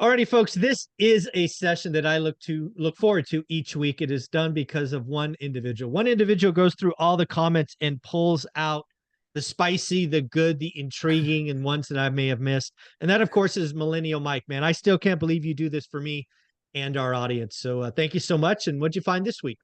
Alrighty, folks, this is a session that I look forward to each week. It is done because of one individual. One individual goes through all the comments and pulls out the spicy, the good, the intriguing, and ones that I may have missed. And that, of course, is Millennial Mike. Man, I still can't believe you do this for me and our audience. So thank you so much. And what'd you find this week?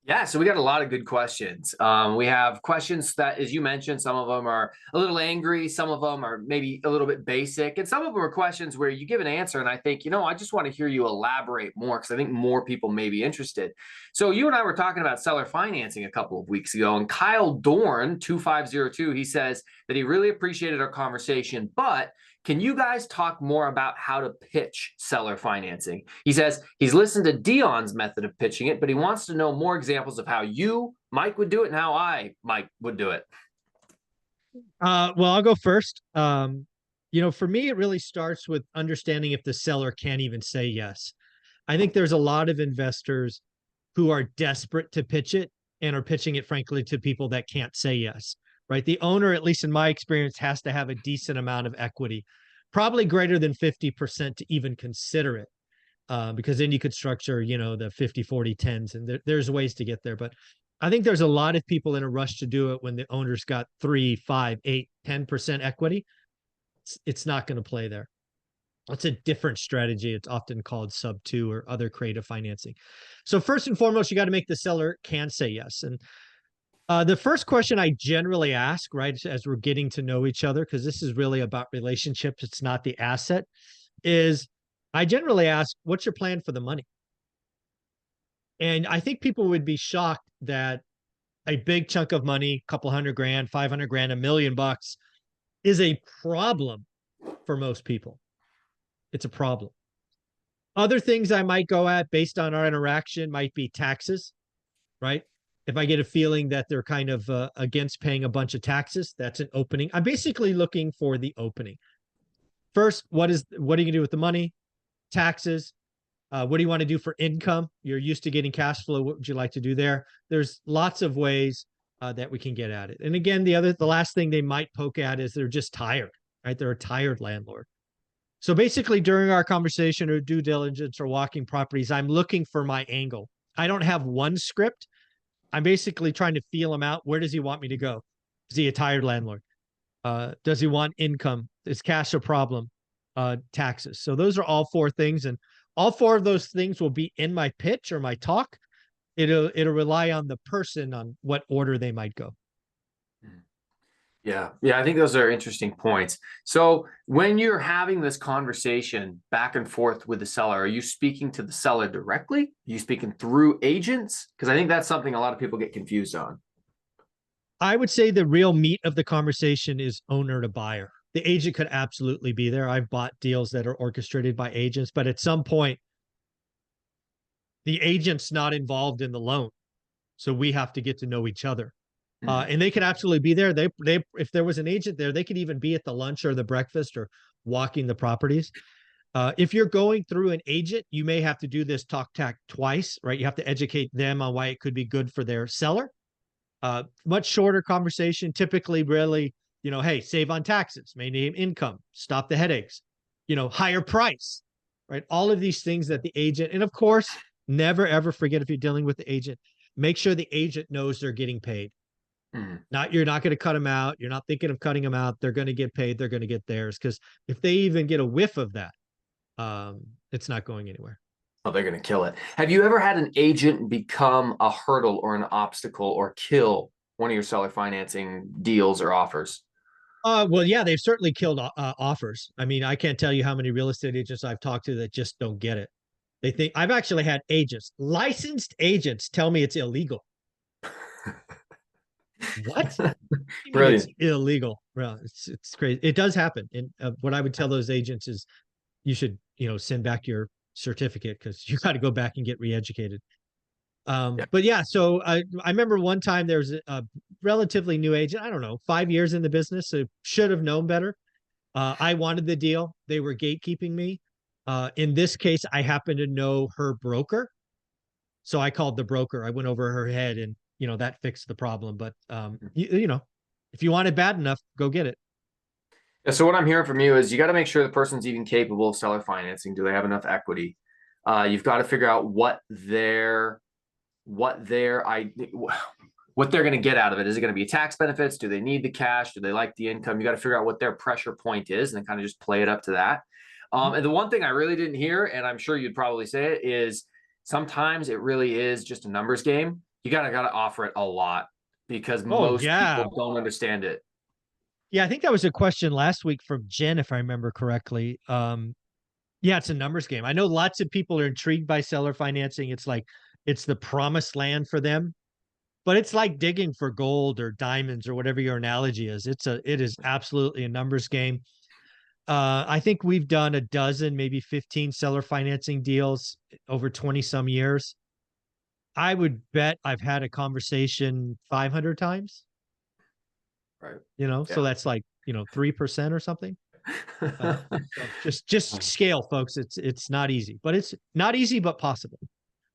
Yeah, so we got a lot of good questions. We have questions that, as you mentioned, some of them are a little angry, some of them are maybe a little bit basic, and some of them are questions where you give an answer, and I think, I just want to hear you elaborate more because I think more people may be interested. So you and I were talking about seller financing a couple of weeks ago, and Kyle Dorn, 2502, he says that he really appreciated our conversation, but can you guys talk more about how to pitch seller financing? He says he's listened to Dion's method of pitching it, but he wants to know more examples of how you, Mike, would do it and how I, Mike, would do it. Well, I'll go first. For me, it really starts with understanding if the seller can't even say yes. I think there's a lot of investors who are desperate to pitch it and are pitching it, frankly, to people that can't say yes, right? The owner, at least in my experience, has to have a decent amount of equity, probably greater than 50% to even consider it. Because then you could structure, the 50, 40, 10s, and there's ways to get there. But I think there's a lot of people in a rush to do it when the owner's got 3, 5, 8, 10% equity. It's not going to play there. It's a different strategy. It's often called sub two or other creative financing. So first and foremost, you got to make the seller can say yes. And the first question I generally ask, right, as we're getting to know each other, because this is really about relationships, it's not the asset, is I generally ask, what's your plan for the money? And I think people would be shocked that a big chunk of money, a couple hundred grand, 500 grand, $1 million is a problem for most people. It's a problem. Other things I might go at based on our interaction might be taxes, right? If I get a feeling that they're kind of against paying a bunch of taxes, that's an opening. I'm basically looking for the opening. First, what are you going to do with the money? Taxes. What do you want to do for income? You're used to getting cash flow. What would you like to do there? There's lots of ways that we can get at it. And again, the last thing they might poke at is they're just tired, right? They're a tired landlord. So basically, during our conversation or due diligence or walking properties, I'm looking for my angle. I don't have one script. I'm basically trying to feel him out. Where does he want me to go? Is he a tired landlord? Does he want income? Is cash a problem? Taxes. So those are all four things, and all four of those things will be in my pitch or my talk. It'll rely on the person on what order they might go. Yeah, I think those are interesting points. So when you're having this conversation back and forth with the seller, are you speaking to the seller directly? Are you speaking through agents? Because I think that's something a lot of people get confused on. I would say the real meat of the conversation is owner to buyer. The agent could absolutely be there. I've bought deals that are orchestrated by agents, but at some point, the agent's not involved in the loan. So we have to get to know each other. And they could absolutely be there. They if there was an agent there, they could even be at the lunch or the breakfast or walking the properties. If you're going through an agent, you may have to do this talk tack twice, right? You have to educate them on why it could be good for their seller. Much shorter conversation, typically really, hey, save on taxes, maintain income, stop the headaches, higher price, right? All of these things that the agent, and of course, never ever forget if you're dealing with the agent, make sure the agent knows they're getting paid. You're not going to cut them out. You're not thinking of cutting them out. They're going to get paid. They're going to get theirs. Because if they even get a whiff of that, it's not going anywhere. Oh, they're going to kill it. Have you ever had an agent become a hurdle or an obstacle or kill one of your seller financing deals or offers? Well, yeah, they've certainly killed offers. I mean, I can't tell you how many real estate agents I've talked to that just don't get it. They think I've actually had agents, licensed agents, tell me it's illegal. What? You mean it's Brilliant. illegal? Well, it's crazy. It does happen. And what I would tell those agents is, you should send back your certificate because you got to go back and get reeducated. Yeah. But yeah, so I remember one time there was a relatively new agent. I don't know, 5 years in the business, so should have known better. I wanted the deal. They were gatekeeping me. In this case, I happen to know her broker, so I called the broker. I went over her head, and that fixed the problem. But if you want it bad enough, go get it. Yeah, so what I'm hearing from you is you got to make sure the person's even capable of seller financing. Do they have enough equity? You've got to figure out what their I what they're going to get out of it. Is it going to be tax benefits? Do they need the cash? Do they like the income? You got to figure out what their pressure point is and then kind of just play it up to that. And the one thing I really didn't hear, and I'm sure you'd probably say it, is sometimes it really is just a numbers game. You gotta offer it a lot because Oh most yeah. people don't understand it. Yeah, I think that was a question last week from Jen, if I remember correctly. Yeah, it's a numbers game. I know lots of people are intrigued by seller financing. It's like it's the promised land for them, but it's like digging for gold or diamonds or whatever your analogy is. It is absolutely a numbers game. I think we've done a dozen, maybe 15 seller financing deals over 20 some years. I would bet I've had a conversation 500 times, Right. so that's like, 3% or something. So just scale, folks. It's not easy, but it's not easy, but possible.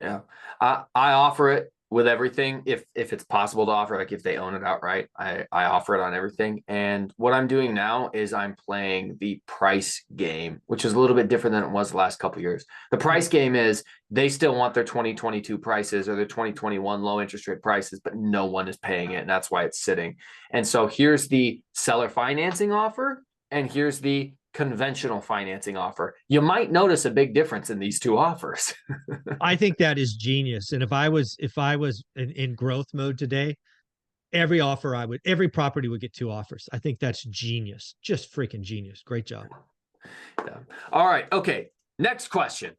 Yeah. I offer it with everything if it's possible to offer, like if they own it outright, I offer it on everything. And what I'm doing now is I'm playing the price game, which is a little bit different than it was the last couple of years. The price game is they still want their 2022 prices or their 2021 low interest rate prices, but no one is paying it. And that's why it's sitting. And so here's the seller financing offer, and here's the conventional financing offer. You might notice a big difference in these two offers. I think that is genius. And if I was in growth mode today, every property would get two offers. I think that's genius. Just freaking genius. Great job. Yeah. All right. Okay. Next question.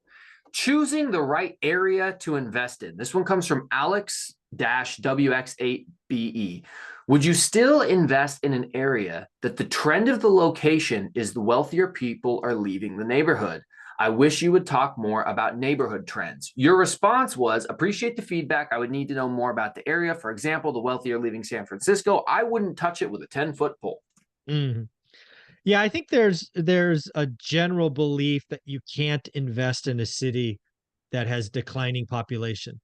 Choosing the right area to invest in. This one comes from Alex-WX8BE. Would you still invest in an area that the trend of the location is the wealthier people are leaving the neighborhood? I wish you would talk more about neighborhood trends. Your response was, appreciate the feedback. I would need to know more about the area. For example, the wealthier leaving San Francisco. I wouldn't touch it with a 10-foot pole. Mhm. Yeah, I think there's a general belief that you can't invest in a city that has declining population.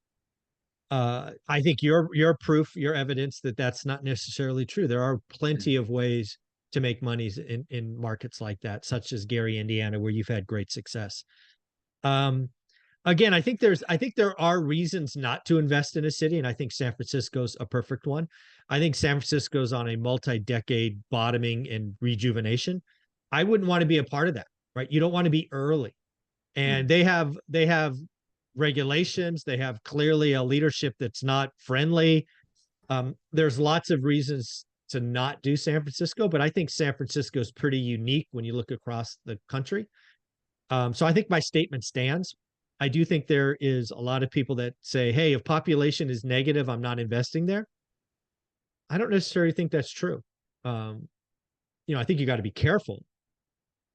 I think your proof, your evidence that that's not necessarily true. There are plenty of ways to make monies in markets like that, such as Gary, Indiana, where you've had great success. Um, Again, I think there are reasons not to invest in a city, and I think San Francisco's a perfect one. I think San Francisco's on a multi-decade bottoming and rejuvenation. I wouldn't want to be a part of that, right? You don't want to be early. And they have regulations, they have clearly a leadership that's not friendly. There's lots of reasons to not do San Francisco, but I think San Francisco is pretty unique when you look across the country. So I think my statement stands. I do think there is a lot of people that say, hey, if population is negative, I'm not investing there. I don't necessarily think that's true. Um, I think you got to be careful.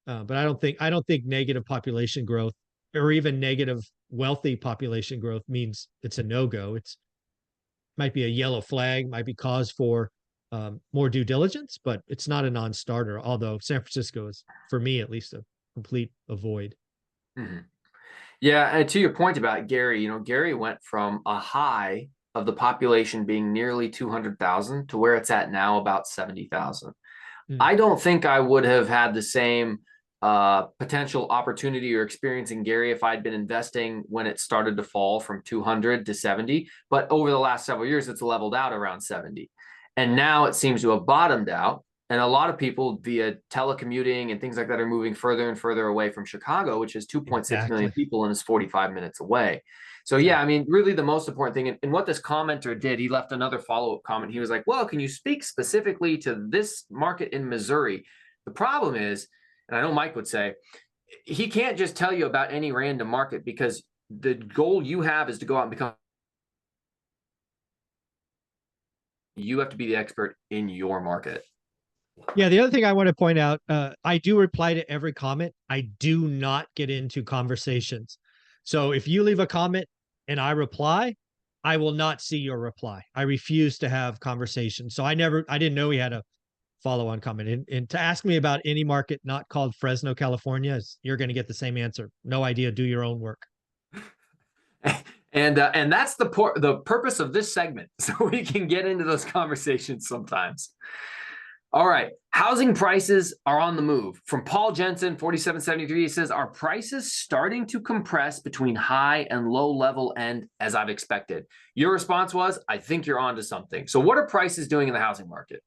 But I don't think negative population growth or even negative wealthy population growth means it's a no-go. It's might be a yellow flag, might be cause for more due diligence, but it's not a non-starter. Although San Francisco is, for me at least, a complete avoid. Mm-hmm. Yeah, and to your point about Gary, Gary went from a high of the population being nearly 200,000 to where it's at now about 70,000. Mm. I don't think I would have had the same potential opportunity or experience in Gary if I'd been investing when it started to fall from 200 to 70. But over the last several years, it's leveled out around 70. And now it seems to have bottomed out. And a lot of people via telecommuting and things like that are moving further and further away from Chicago, which is 2.6 million Exactly. people and is 45 minutes away. So, yeah, I Exactly. mean, really the most important thing, and what this commenter did, he left another follow-up comment. He was like, well, can you speak specifically to this market in Missouri? The problem is, and I know Mike would say, he can't just tell you about any random market because the goal you have is to go out and become, you have to be the expert in your market. Yeah, the other thing I want to point out, I do reply to every comment. I do not get into conversations. So if you leave a comment and I reply, I will not see your reply. I refuse to have conversations. So I didn't know he had a follow-on comment. And to ask me about any market not called Fresno, California, you're going to get the same answer. No idea. Do your own work. And that's the purpose of this segment, so we can get into those conversations sometimes. All right. Housing prices are on the move. From Paul Jensen, 4773, he says, are prices starting to compress between high and low level end as I've expected? Your response was, I think you're onto something. So what are prices doing in the housing market?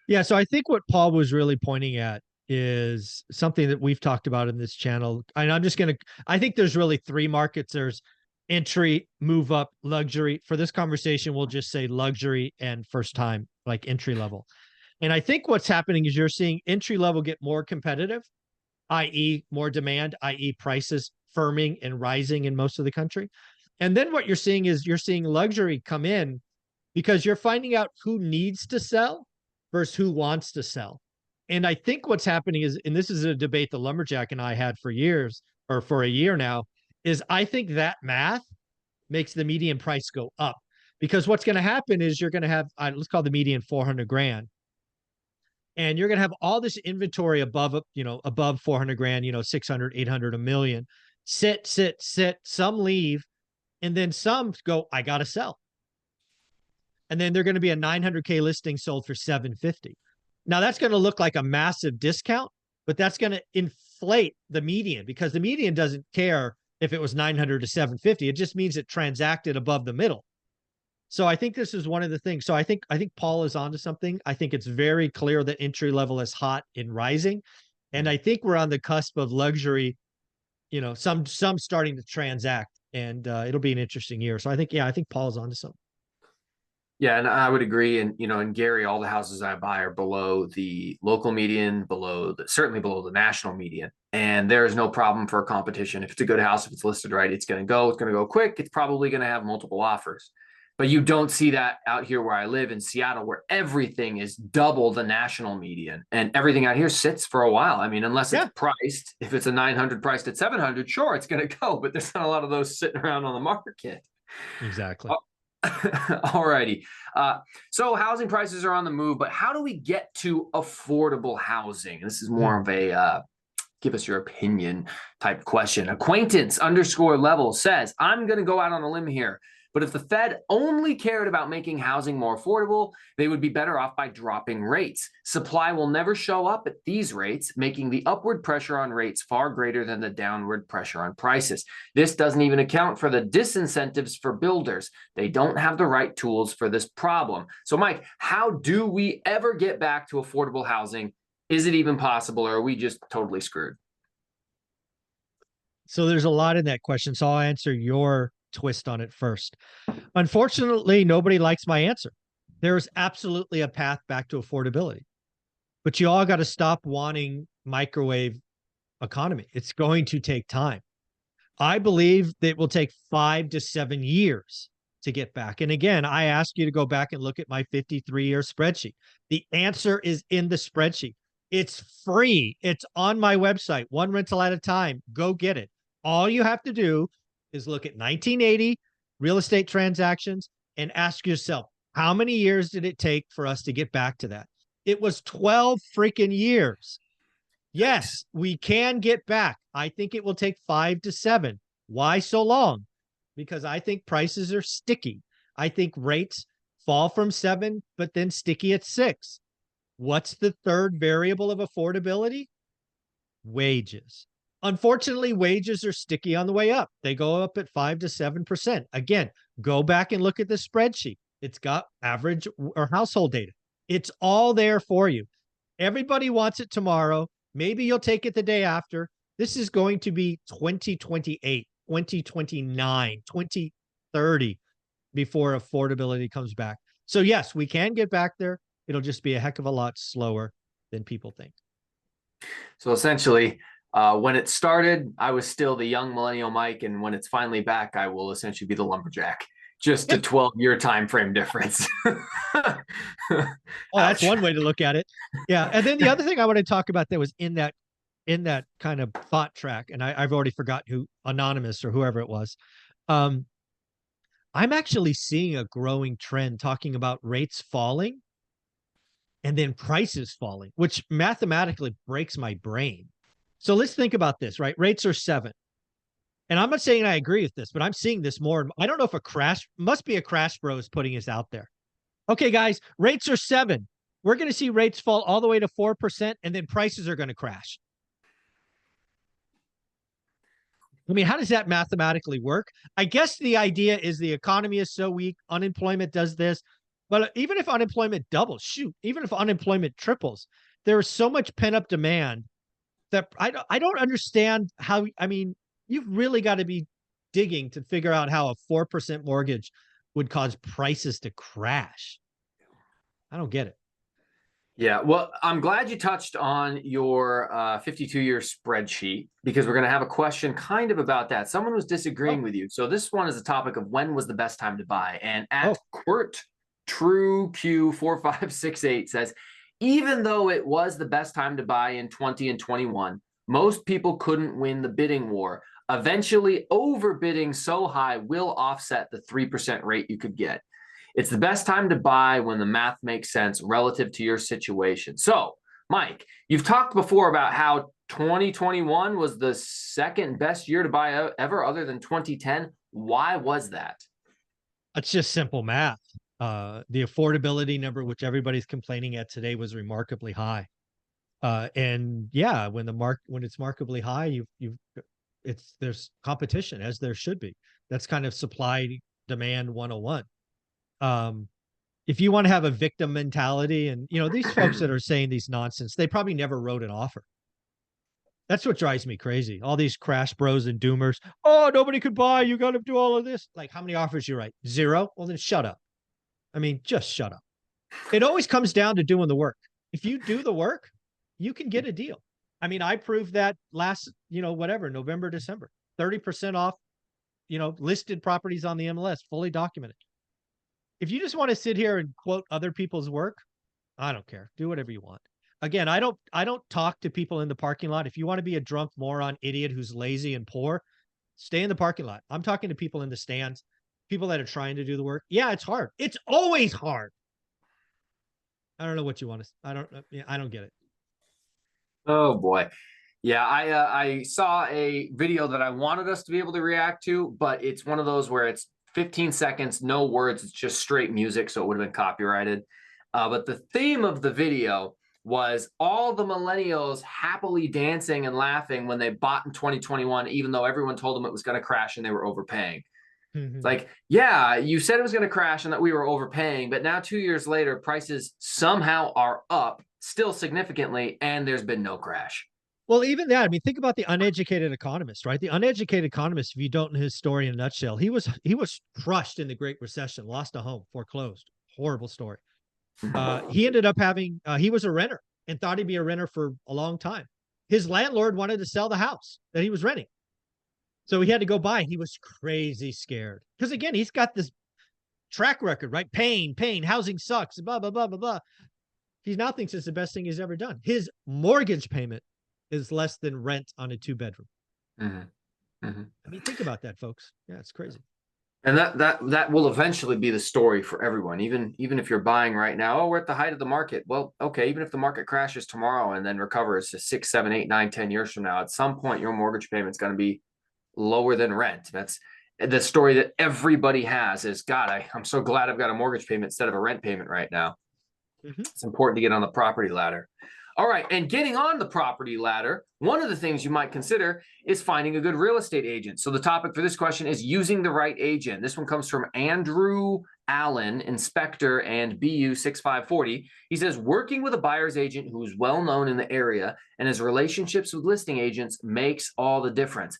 Yeah, so I think what Paul was really pointing at is something that we've talked about in this channel. And I think there's really three markets. There's entry, move up, luxury. For this conversation, we'll just say luxury and first time, like entry level. And I think what's happening is you're seeing entry level get more competitive, i.e., more demand, i.e., prices firming and rising in most of the country. And then what you're seeing is you're seeing luxury come in because you're finding out who needs to sell versus who wants to sell. And I think what's happening is, and this is a debate the lumberjack and I had for years or for a year now, is I think that math makes the median price go up because what's going to happen is you're going to have, let's call the median 400 grand. And you're going to have all this inventory above 400 grand, 600, 800, a million, sit. Some leave. And then some go, I got to sell. And then they're going to be a 900K listing sold for 750. Now that's going to look like a massive discount, but that's going to inflate the median because the median doesn't care if it was 900 to 750. It just means it transacted above the middle. So I think this is one of the things. So I think Paul is onto something. I think it's very clear that entry level is hot and rising. And I think we're on the cusp of luxury, some starting to transact, and it'll be an interesting year. So I think Paul's onto something. Yeah, and I would agree. And in Gary, all the houses I buy are below the local median, certainly below the national median. And there is no problem for a competition. If it's a good house, if it's listed right, it's going to go quick. It's probably going to have multiple offers. But you don't see that out here where I live in Seattle, where everything is double the national median, and everything out here sits for a while. I mean, unless it's priced, if it's a 900 priced at 700, sure, it's going to go, but there's not a lot of those sitting around on the market. Exactly. All righty. So housing prices are on the move, but how do we get to affordable housing? This is more of a give us your opinion type question. Acquaintance _level says, I'm going to go out on a limb here, but if the Fed only cared about making housing more affordable, they would be better off by dropping rates. Supply will never show up at these rates, making the upward pressure on rates far greater than the downward pressure on prices. This doesn't even account for the disincentives for builders. They don't have the right tools for this problem. So, Mike, how do we ever get back to affordable housing? Is it even possible, or are we just totally screwed? So there's a lot in that question. So I'll answer your twist on it first. Unfortunately, nobody likes my answer. There's absolutely a path back to affordability, but you all got to stop wanting microwave economy. It's going to take time. I believe that it will take 5 to 7 years to get back. And again, I ask you to go back and look at my 53-year spreadsheet. The answer is in the spreadsheet. It's free. It's on my website, one rental at a time. Go get it. All you have to do is look at 1980 real estate transactions and ask yourself, how many years did it take for us to get back to that? It was 12 freaking years. Yes, we can get back. I think it will take 5 to 7. Why so long? Because I think prices are sticky. I think rates fall from 7, but then sticky at 6. What's the third variable of affordability? Wages. Unfortunately, wages are sticky on the way up. They go up at 5 to 7%. Again, go back and look at the spreadsheet. It's got average or household data. It's all there for you. Everybody wants it tomorrow. Maybe you'll take it the day after. This is going to be 2028, 2029, 2030 before affordability comes back. So yes, we can get back there. It'll just be a heck of a lot slower than people think. So essentially, when it started, I was still the young millennial Mike, and when it's finally back, I will essentially be the lumberjack. Just a 12-year time frame difference. Oh, that's one way to look at it. Yeah, and then the other thing I want to talk about that was in that kind of thought track, and I've already forgotten who, anonymous or whoever it was. I'm actually seeing a growing trend talking about rates falling and then prices falling, which mathematically breaks my brain. So let's think about this, right? Rates are 7. And I'm not saying I agree with this, but I'm seeing this more. I don't know if must be a Crash Bros putting this out there. Okay, guys, rates are 7. we're going to see rates fall all the way to 4%, and then prices are going to crash. I mean, how does that mathematically work? I guess the idea is the economy is so weak, unemployment does this. But even if unemployment doubles, shoot, even if unemployment triples, there is so much pent up demand that I don't understand how. I mean, you've really got to be digging to figure out how a 4% mortgage would cause prices to crash. I don't get it. Yeah, well, I'm glad you touched on your 52-year spreadsheet, because we're going to have a question kind of about that. Someone was disagreeing with you. So this one is the topic of when was the best time to buy. And at Quirt True Q4568 says, even though it was the best time to buy in 20 and 21, most people couldn't win the bidding war. Eventually, overbidding so high will offset the 3% rate you could get. It's the best time to buy when the math makes sense relative to your situation. So, Mike, you've talked before about how 2021 was the second best year to buy ever other than 2010. Why was that? It's just simple math. The affordability number, which everybody's complaining at today, was remarkably high. And yeah, when it's markedly high, there's competition, as there should be. That's kind of supply demand 101. If you want to have a victim mentality, and these folks that are saying these nonsense, they probably never wrote an offer. That's what drives me crazy. All these crash bros and doomers. Oh, nobody could buy. You got to do all of this. Like, how many offers you write? 0? Well, then shut up. I mean, just shut up. It always comes down to doing the work. If you do the work, you can get a deal. I mean, I proved that last, November, December, 30% off, listed properties on the MLS, fully documented. If you just want to sit here and quote other people's work, I don't care. Do whatever you want. Again, I don't talk to people in the parking lot. If you want to be a drunk moron idiot who's lazy and poor, stay in the parking lot. I'm talking to people in the stands, people that are trying to do the work. Yeah, it's hard. It's always hard. I don't know what you want to. I don't get it. Oh boy. Yeah, I saw a video that I wanted us to be able to react to, but it's one of those where it's 15 seconds, no words, it's just straight music, so it would have been copyrighted. But the theme of the video was all the millennials happily dancing and laughing when they bought in 2021, even though everyone told them it was going to crash and they were overpaying. It's like, yeah, you said it was going to crash and that we were overpaying, but now 2 years later, prices somehow are up still significantly, and there's been no crash. Well, even that, I mean, think about the uneducated economist, right? The uneducated economist, if you don't know his story in a nutshell, he was crushed in the Great Recession, lost a home, foreclosed. Horrible story. He ended up he was a renter and thought he'd be a renter for a long time. His landlord wanted to sell the house that he was renting. So he had to go buy. He was crazy scared. Because again, he's got this track record, right? Pain, housing sucks, blah, blah, blah, blah, blah. He now thinks it's the best thing he's ever done. His mortgage payment is less than rent on a 2-bedroom. I mean, think about that, folks. Yeah, it's crazy. And that will eventually be the story for everyone. Even if you're buying right now, oh, we're at the height of the market. Well, okay, even if the market crashes tomorrow and then recovers to 6, 7, 8, 9, 10 years from now, at some point your mortgage payment's going to be lower than rent. That's the story that everybody has is, God, I'm so glad I've got a mortgage payment instead of a rent payment right now. It's important to get on the property ladder. All right, and getting on the property ladder, one of the things you might consider is finding a good real estate agent. So the topic for this question is using the right agent. This one comes from Andrew Allen, Inspector and BU 6540. He says, working with a buyer's agent who is well known in the area and has relationships with listing agents makes all the difference.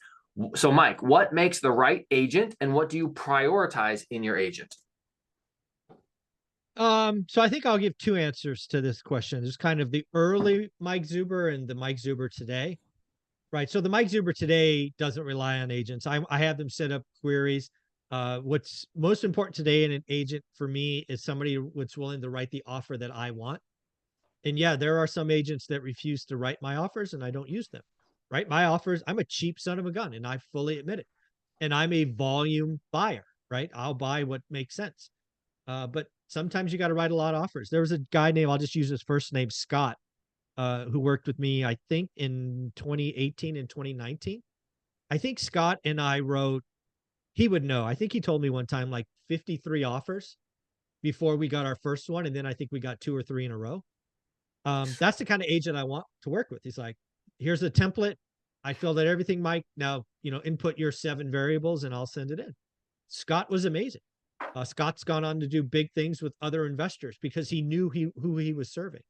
So Mike, what makes the right agent and what do you prioritize in your agent? So I think I'll give 2 answers to this question. There's kind of the early Mike Zuber and the Mike Zuber today, right? So the Mike Zuber today doesn't rely on agents. I have them set up queries. What's most important today in an agent for me is somebody that's willing to write the offer that I want. And yeah, there are some agents that refuse to write my offers and I don't use them, right? My offers, I'm a cheap son of a gun and I fully admit it. And I'm a volume buyer, right? I'll buy what makes sense. But sometimes you got to write a lot of offers. There was a guy named, I'll just use his first name, Scott, who worked with me, I think in 2018 and 2019. I think Scott and I wrote, he would know. I think he told me one time, like 53 offers before we got our first one. And then I think we got 2 or 3 in a row. That's the kind of agent I want to work with. He's like, here's a template. I filled out everything, Mike. Now, input your 7 variables and I'll send it in. Scott was amazing. Scott's gone on to do big things with other investors because he knew who he was serving.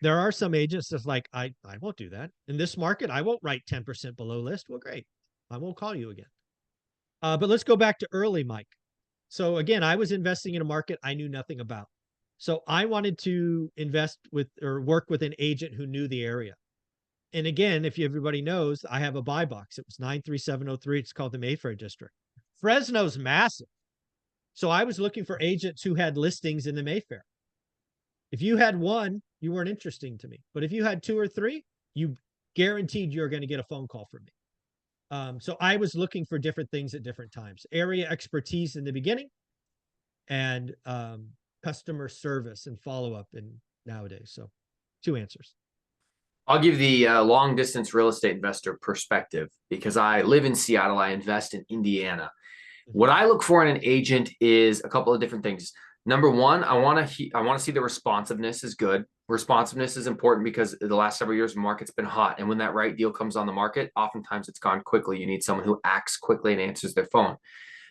There are some agents that's like, I won't do that. In this market, I won't write 10% below list. Well, great. I won't call you again. But let's go back to early, Mike. So again, I was investing in a market I knew nothing about. So I wanted to invest with or work with an agent who knew the area. And again, if everybody knows, I have a buy box. It was 93703. It's called the Mayfair District. Fresno's massive. So I was looking for agents who had listings in the Mayfair. If you had one, you weren't interesting to me. But if you had 2 or 3, you guaranteed you're going to get a phone call from me. So I was looking for different things at different times. Area expertise in the beginning and customer service and follow-up nowadays. So 2 answers. I'll give the long distance real estate investor perspective because I live in Seattle. I invest in Indiana. What I look for in an agent is a couple of different things. Number one, I want to see the responsiveness is good. Responsiveness is important because the last several years, the market's been hot. And when that right deal comes on the market, oftentimes it's gone quickly. You need someone who acts quickly and answers their phone.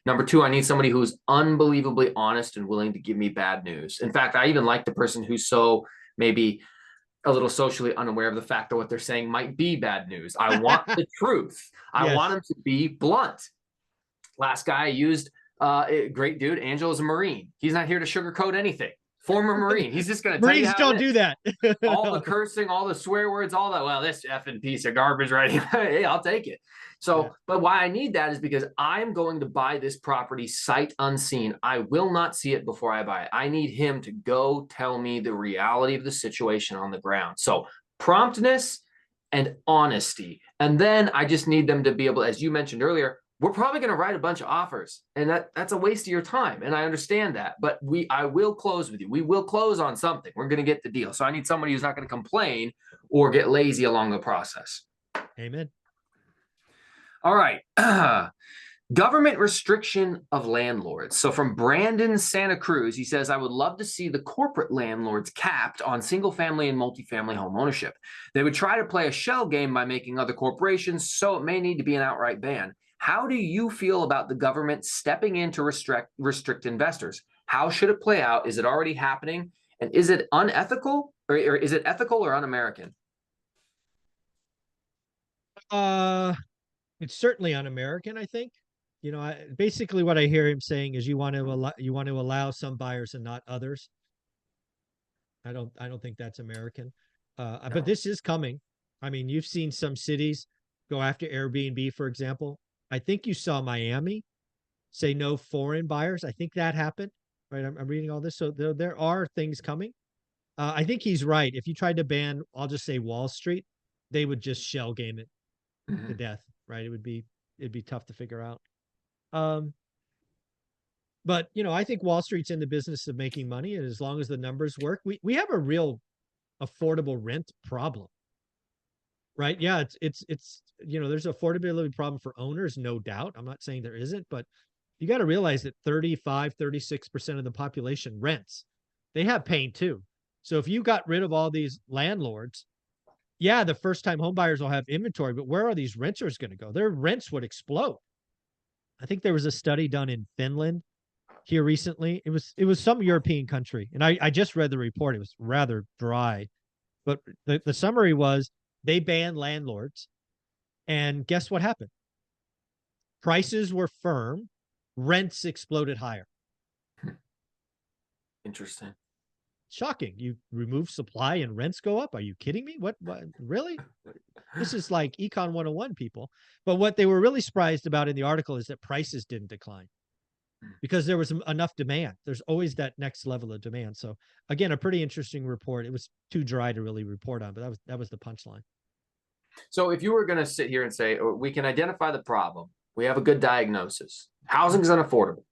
Number 2, I need somebody who's unbelievably honest and willing to give me bad news. In fact, I even like the person who's so maybe a little socially unaware of the fact that what they're saying might be bad news. I want the truth. I want them to be blunt. Last guy I used, great dude, Angela's a Marine. He's not here to sugarcoat anything. Former Marine. He's just going to tell you Marines don't do that. All the cursing, all the swear words, all that. Well, this effing piece of garbage right here. Hey, I'll take it. So, but why I need that is because I'm going to buy this property sight unseen. I will not see it before I buy it. I need him to go tell me the reality of the situation on the ground. So promptness and honesty. And then I just need them to be able, as you mentioned earlier, we're probably going to write a bunch of offers and that's a waste of your time. And I understand that, but I will close with you. We will close on something. We're going to get the deal. So I need somebody who's not going to complain or get lazy along the process. Amen. All right. Government restriction of landlords. So from Brandon Santa Cruz, he says, I would love to see the corporate landlords capped on single family and multifamily home ownership. They would try to play a shell game by making other corporations, so it may need to be an outright ban. How do you feel about the government stepping in to restrict investors? How should it play out? Is it already happening? And is it unethical or is it ethical or un-American? It's certainly un-American, I think. Basically what I hear him saying is you want to allow some buyers and not others. I don't think that's American. No. But this is coming. I mean, you've seen some cities go after Airbnb, for example. I think you saw Miami say no foreign buyers. I think that happened, right? I'm reading all this. So there are things coming. I think he's right. If you tried to ban, I'll just say Wall Street, they would just shell game it to death, right? It'd be tough to figure out. But I think Wall Street's in the business of making money, and as long as the numbers work, we have a real affordable rent problem. Right. Yeah. It's there's an affordability problem for owners, no doubt. I'm not saying there isn't, but you got to realize that 36% of the population rents. They have pain too. So if you got rid of all these landlords, yeah, the first time home buyers will have inventory, but where are these renters going to go? Their rents would explode. I think there was a study done in Finland here recently. It was some European country. And I just read the report. It was rather dry, but the summary was, they banned landlords, and guess what happened? Prices were firm, rents exploded higher. Interesting. Shocking. You remove supply and rents go up? Are you kidding me? What really? This is like Econ 101, people. But what they were really surprised about in the article is that prices didn't decline because there was enough demand. There's always that next level of demand. So again, a pretty interesting report. It was too dry to really report on, but that was the punchline. So if you were going to sit here and say, we can identify the problem, we have a good diagnosis, housing is unaffordable,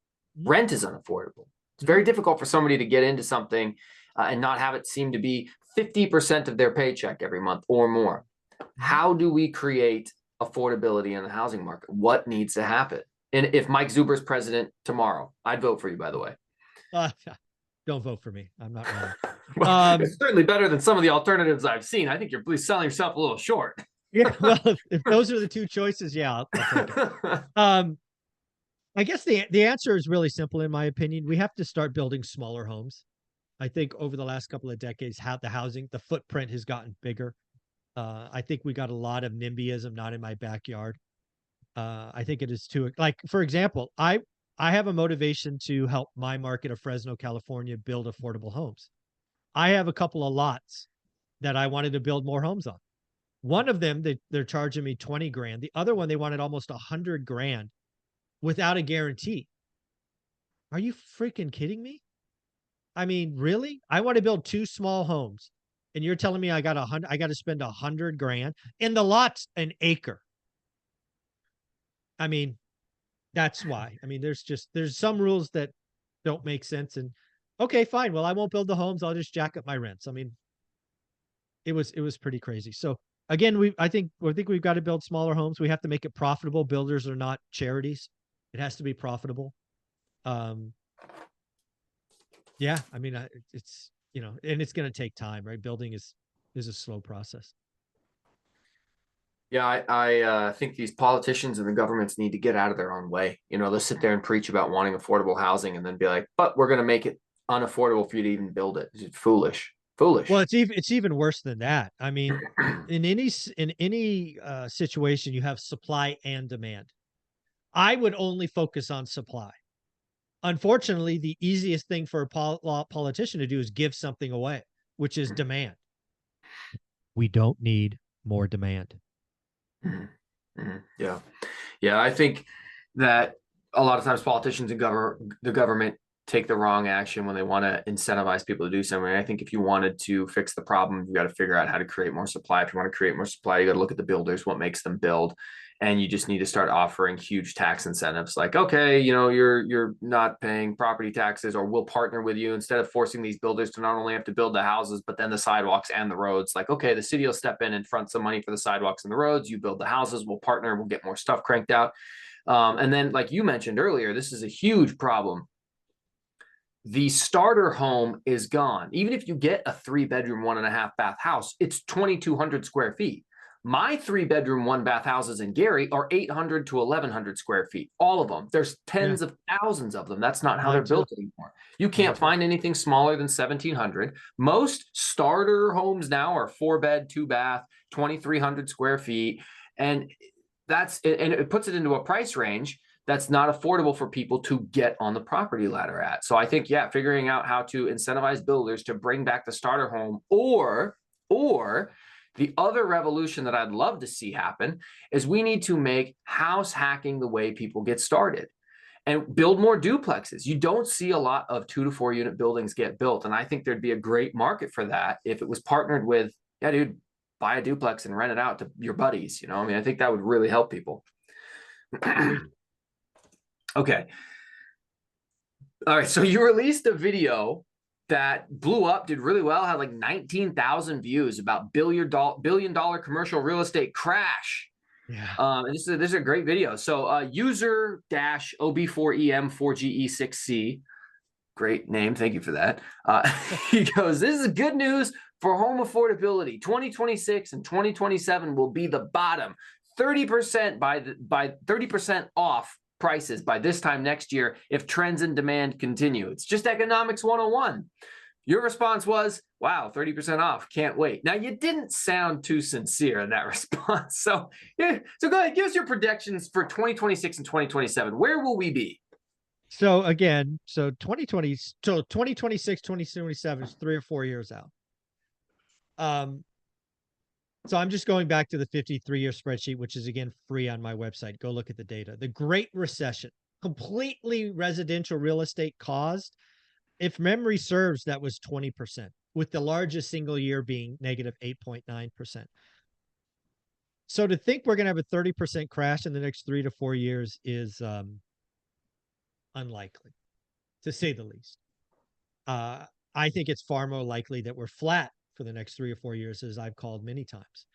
rent is unaffordable. It's very difficult for somebody to get into something and not have it seem to be 50% of their paycheck every month or more. How do we create affordability in the housing market? What needs to happen? And if Mike Zuber is president tomorrow, I'd vote for you, by the way. Don't vote for me. I'm not running. Well, it's certainly better than some of the alternatives I've seen. I think you're selling yourself a little short. Yeah, well, if those are the two choices, yeah, I'll take it. I guess the answer is really simple, in my opinion. We have to start building smaller homes. I think over the last couple of decades, how the footprint has gotten bigger. I think we got a lot of NIMBYism, not in my backyard. I think it is too, like, for example, I have a motivation to help my market of Fresno, California build affordable homes. I have a couple of lots that I wanted to build more homes on. One of them, they're charging me 20 grand. The other one, they wanted almost 100 grand without a guarantee. Are you freaking kidding me? I mean, really? I want to build two small homes, and you're telling me I got to spend 100 grand, and the lot's an acre. I mean, that's why. I mean, there's some rules that don't make sense. And okay, fine. Well, I won't build the homes. I'll just jack up my rents. I mean, it was pretty crazy. So again, I think we've got to build smaller homes. We have to make it profitable. Builders are not charities. It has to be profitable. Yeah, I mean, it's, and it's going to take time, right? Building is a slow process. Yeah, I think these politicians and the governments need to get out of their own way. They'll sit there and preach about wanting affordable housing and then be like, but we're going to make it unaffordable for you to even build it. It's foolish. Well, it's even worse than that. I mean, in any situation, you have supply and demand. I would only focus on supply. Unfortunately, the easiest thing for a politician to do is give something away, which is demand. We don't need more demand. Yeah. I think that a lot of times politicians and the government take the wrong action when they want to incentivize people to do something. I think if you wanted to fix the problem, you got to figure out how to create more supply. If you want to create more supply, you got to look at the builders, what makes them build. And you just need to start offering huge tax incentives like, okay, you're not paying property taxes, or we'll partner with you, instead of forcing these builders to not only have to build the houses, but then the sidewalks and the roads. Like, okay, the city will step in and front some money for the sidewalks and the roads. You build the houses, we'll partner, we'll get more stuff cranked out. And then, like you mentioned earlier, this is a huge problem. The starter home is gone. Even if you get a 3-bedroom, 1.5 bath house, it's 2,200 square feet. My 3-bedroom, 1 bath houses in Gary are 800 to 1,100 square feet. All of them. There's tens of thousands of them. That's not how they're built anymore. You can't find anything smaller than 1,700. Most starter homes now are 4-bed, 2-bath, 2,300 square feet. And it puts it into a price range that's not affordable for people to get on the property ladder at. So I think, figuring out how to incentivize builders to bring back the starter home, or the other revolution that I'd love to see happen is we need to make house hacking the way people get started and build more duplexes. You don't see a lot of 2 to 4 unit buildings get built. And I think there'd be a great market for that if it was partnered with, buy a duplex and rent it out to your buddies. I think that would really help people. Okay. All right. So you released a video that blew up, did really well, had like 19,000 views about billion dollar commercial real estate crash. Yeah. And this is a great video. So user -OB4EM4GE6C, great name. Thank you for that. He goes, this is good news for home affordability. 2026 and 2027 will be the bottom. 30% by 30% off prices by this time next year if trends in demand continue. It's just economics 101. Your response was, wow, 30% off. Can't wait. Now, you didn't sound too sincere in that response. So go ahead, give us your predictions for 2026 and 2027. Where will we be? So again, 2026, 2027 is 3 or 4 years out. So I'm just going back to the 53-year spreadsheet, which is, again, free on my website. Go look at the data. The Great Recession, completely residential real estate caused. If memory serves, that was 20%, with the largest single year being negative 8.9%. So to think we're going to have a 30% crash in the next 3 to 4 years is unlikely, to say the least. I think it's far more likely that we're flat for the next 3 or 4 years, as I've called many times.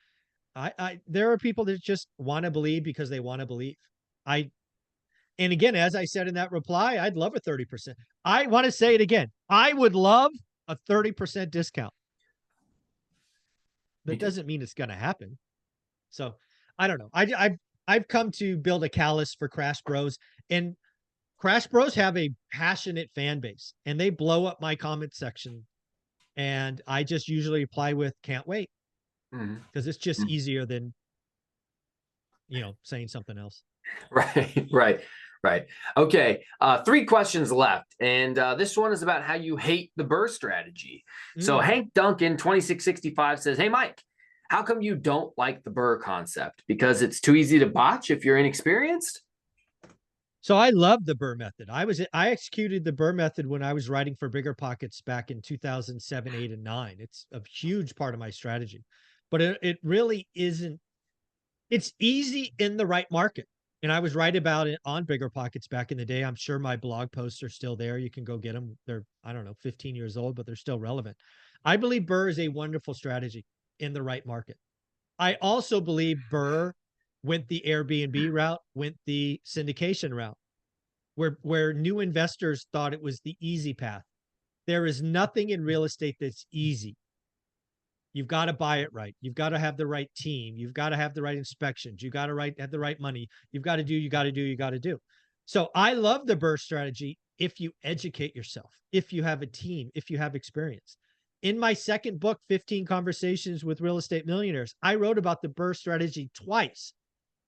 There are people that just want to believe because they want to believe. And again, as I said in that reply, I'd love a 30%. I want to say it again. I would love a 30% discount. That doesn't mean it's going to happen. So I don't know. I've come to build a callus for Crash Bros, and Crash Bros have a passionate fan base, and they blow up my comment section. And I just usually reply with "can't wait," because it's just easier than, saying something else. Right, right, right. Okay, 3 questions left, and this one is about how you hate the BRRRR strategy. So Hank Duncan 2665 says, "Hey Mike, how come you don't like the BRRRR concept? Because it's too easy to botch if you're inexperienced?" So I love the BRRRR method. I executed the BRRRR method when I was writing for Bigger Pockets back in 2007, 8, and 9. It's a huge part of my strategy, but it really isn't. It's easy in the right market. And I was right about it on Bigger Pockets back in the day. I'm sure my blog posts are still there. You can go get them. They're, I don't know, 15 years old, but they're still relevant. I believe BRRRR is a wonderful strategy in the right market. I also believe BRRRR went the Airbnb route, went the syndication route, where new investors thought it was the easy path. There is nothing in real estate that's easy. You've got to buy it right. You've got to have the right team. You've got to have the right inspections. You got to have the right money. You've got to do, you got to do, you got to do. So I love the BRRRR strategy if you educate yourself, if you have a team, if you have experience. In my second book, 15 Conversations with Real Estate Millionaires, I wrote about the BRRRR strategy twice.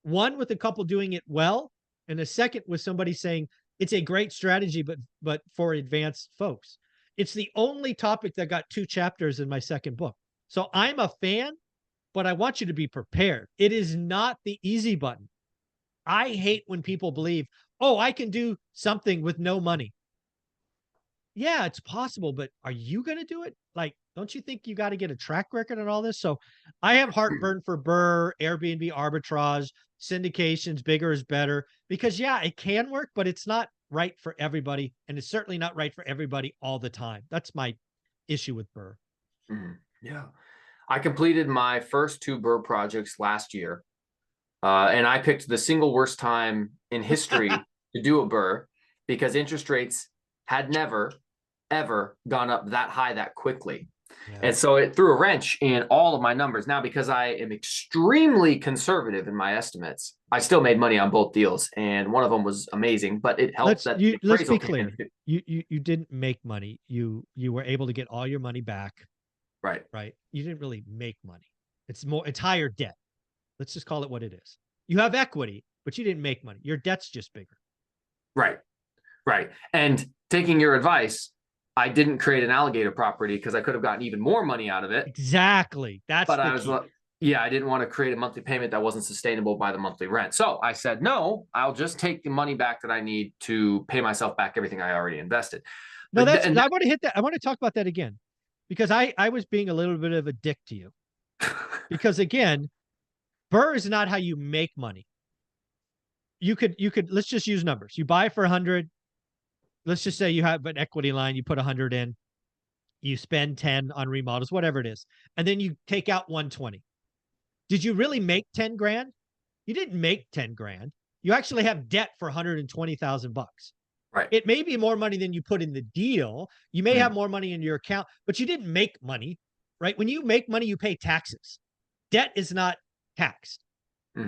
One with a couple doing it well, and a second with somebody saying it's a great strategy, but for advanced folks. It's the only topic that got 2 chapters in my second book. So I'm a fan, but I want you to be prepared. It is not the easy button. I hate when people believe, oh, I can do something with no money. Yeah, it's possible, but are you going to do it? Like, don't you think you got to get a track record and all this? So I have heartburn for BRRRR, Airbnb arbitrage, syndications, bigger is better, because yeah, it can work, but it's not right for everybody. And it's certainly not right for everybody all the time. That's my issue with BRRRR. Yeah. I completed my first 2 BRRRR projects last year. And I picked the single worst time in history to do a BRRRR because interest rates had never, ever gone up that high that quickly. Yeah. And so it threw a wrench in all of my numbers. Now, because I am extremely conservative in my estimates, I still made money on both deals. And one of them was amazing, but it helped let's be clear. You didn't make money. You were able to get all your money back. Right. Right. You didn't really make money. It's higher debt. Let's just call it what it is. You have equity, but you didn't make money. Your debt's just bigger. Right. Right. And taking your advice, I didn't create an alligator property because I could have gotten even more money out of it. Exactly. That's but I was like, yeah, I didn't want to create a monthly payment that wasn't sustainable by the monthly rent. So I said, no, I'll just take the money back that I need to pay myself back everything I already invested. No, I want to hit that. I want to talk about that again, because I was being a little bit of a dick to you. Because again, BRRRR is not how you make money. You could, let's just use numbers. You buy for 100. Let's just say you have an equity line. You put 100 in, you spend 10 on remodels, whatever it is. And then you take out 120. Did you really make 10 grand? You didn't make 10 grand. You actually have debt for 120,000 bucks. Right. It may be more money than you put in the deal. You may have more money in your account, but you didn't make money, right? When you make money, you pay taxes. Debt is not taxed.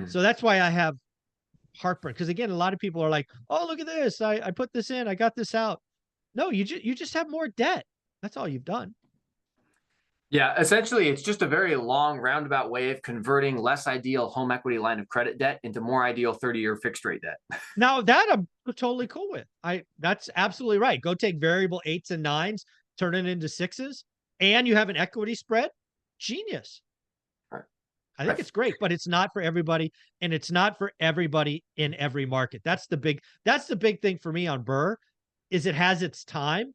So that's why I have heartburn. Because again, a lot of people are like, oh, look at this. I put this in, I got this out. No, you just have more debt. That's all you've done. Yeah, essentially, it's just a very long roundabout way of converting less ideal home equity line of credit debt into more ideal 30-year fixed rate debt. Now that I'm totally cool with. That's absolutely right. Go take variable 8s and 9s, turn it into 6s, and you have an equity spread. Genius. Right. I think it's great, but it's not for everybody, and it's not for everybody in every market. That's the big thing for me on BRRRR, is it has its time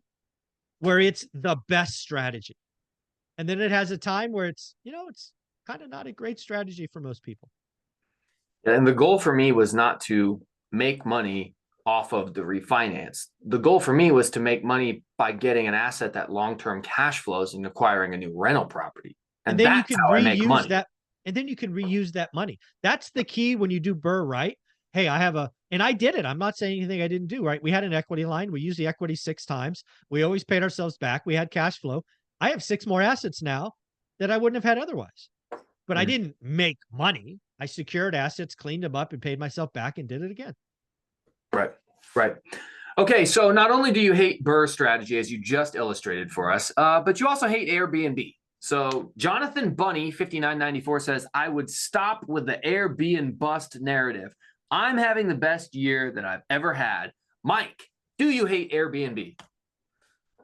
where it's the best strategy. And then it has a time where it's kind of not a great strategy for most people. And the goal for me was not to make money off of the refinance. The goal for me was to make money by getting an asset that long-term cash flows and acquiring a new rental property. And then that's how I make money. And then you can reuse that money. That's the key when you do BRRRR right. hey, and I did it. I'm not saying anything I didn't do, right? We had an equity line. We used the equity 6 times. We always paid ourselves back. We had cash flow. I have 6 more assets now that I wouldn't have had otherwise. But I didn't make money. I secured assets, cleaned them up, and paid myself back and did it again. Right, right. Okay, so not only do you hate BRRRR Strategy, as you just illustrated for us, but you also hate Airbnb. So Jonathan Bunny 5994 says, I would stop with the Airbnb bust narrative. I'm having the best year that I've ever had. Mike, do you hate Airbnb?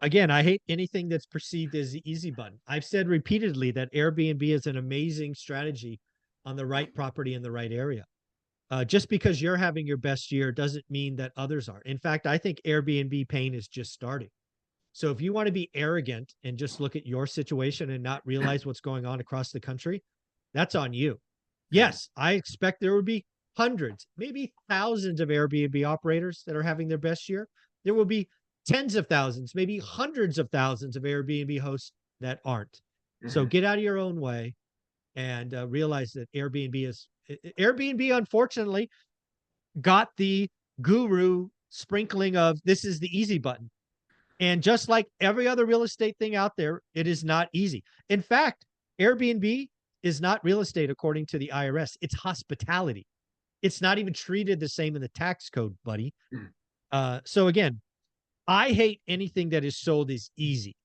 Again, I hate anything that's perceived as the easy button. I've said repeatedly that Airbnb is an amazing strategy on the right property in the right area. Just because you're having your best year doesn't mean that others are. In fact, I think Airbnb pain is just starting. So if you want to be arrogant and just look at your situation and not realize what's going on across the country, that's on you. Yes, I expect there would be hundreds, maybe thousands of Airbnb operators that are having their best year. There will be tens of thousands, maybe hundreds of thousands of Airbnb hosts that aren't. So get out of your own way and realize that Airbnb, unfortunately, got the guru sprinkling of this is the easy button. And just like every other real estate thing out there, it is not easy. In fact, Airbnb is not real estate according to the IRS. It's hospitality. It's not even treated the same in the tax code, buddy. So again, I hate anything that is sold as easy.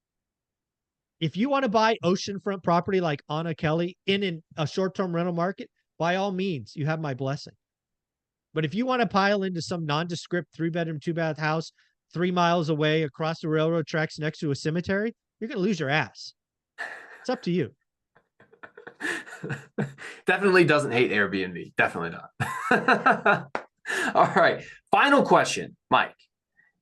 If you want to buy oceanfront property like Anna Kelly in a short-term rental market, by all means, you have my blessing. But if you want to pile into some nondescript 3-bedroom, 2-bath house 3 miles away across the railroad tracks next to a cemetery, you're going to lose your ass. It's up to you. Definitely doesn't hate Airbnb. Definitely not. All right. Final question, Mike.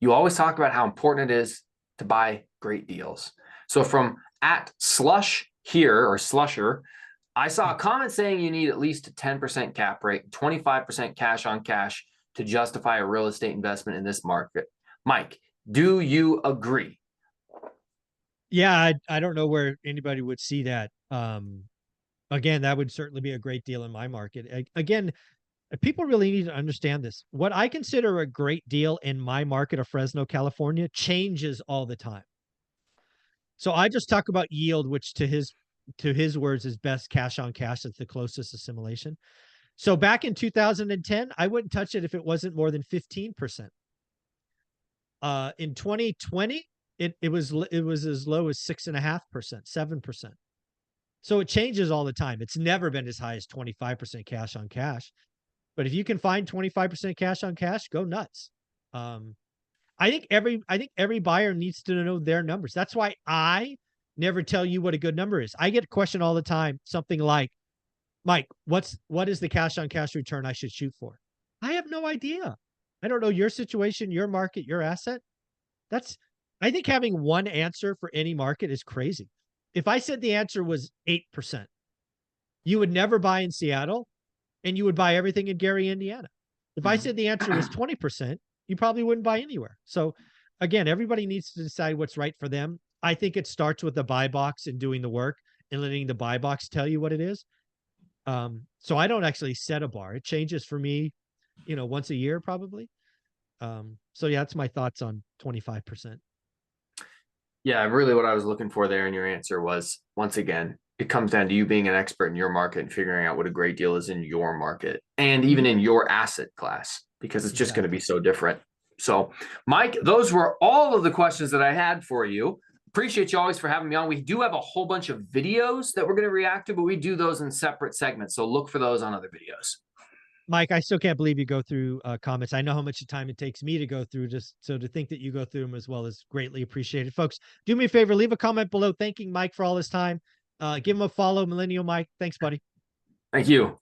You always talk about how important it is to buy great deals. So from @slush here or slusher, I saw a comment saying you need at least a 10% cap rate, 25% cash on cash to justify a real estate investment in this market. Mike, do you agree? Yeah, I don't know where anybody would see that. Again, that would certainly be a great deal in my market. Again, people really need to understand this. What I consider a great deal in my market of Fresno, California, changes all the time. So I just talk about yield, which to his words is best cash on cash. It's the closest assimilation. So back in 2010, I wouldn't touch it if it wasn't more than 15%. In 2020, it was as low as 6.5%, 7%. So it changes all the time. It's never been as high as 25% cash on cash. But if you can find 25% cash on cash, go nuts. I think every buyer needs to know their numbers. That's why I never tell you what a good number is. I get a question all the time, something like, Mike, what is the cash on cash return I should shoot for? I have no idea. I don't know your situation, your market, your asset. I think having one answer for any market is crazy. If I said the answer was 8%, you would never buy in Seattle and you would buy everything in Gary, Indiana. If I said the answer was 20%, you probably wouldn't buy anywhere. So again, everybody needs to decide what's right for them. I think it starts with the buy box and doing the work and letting the buy box tell you what it is. So I don't actually set a bar. It changes for me, once a year probably. So yeah, that's my thoughts on 25%. Yeah, really what I was looking for there in your answer was, once again, it comes down to you being an expert in your market and figuring out what a great deal is in your market and even in your asset class, because it's just going to be so different. So, Mike, those were all of the questions that I had for you. Appreciate you always for having me on. We do have a whole bunch of videos that we're going to react to, but we do those in separate segments. So look for those on other videos. Mike, I still can't believe you go through comments. I know how much time it takes me to go through, so to think that you go through them as well is greatly appreciated. Folks, do me a favor, leave a comment below thanking Mike for all his time. Give him a follow, Millennial Mike. Thanks, buddy. Thank you.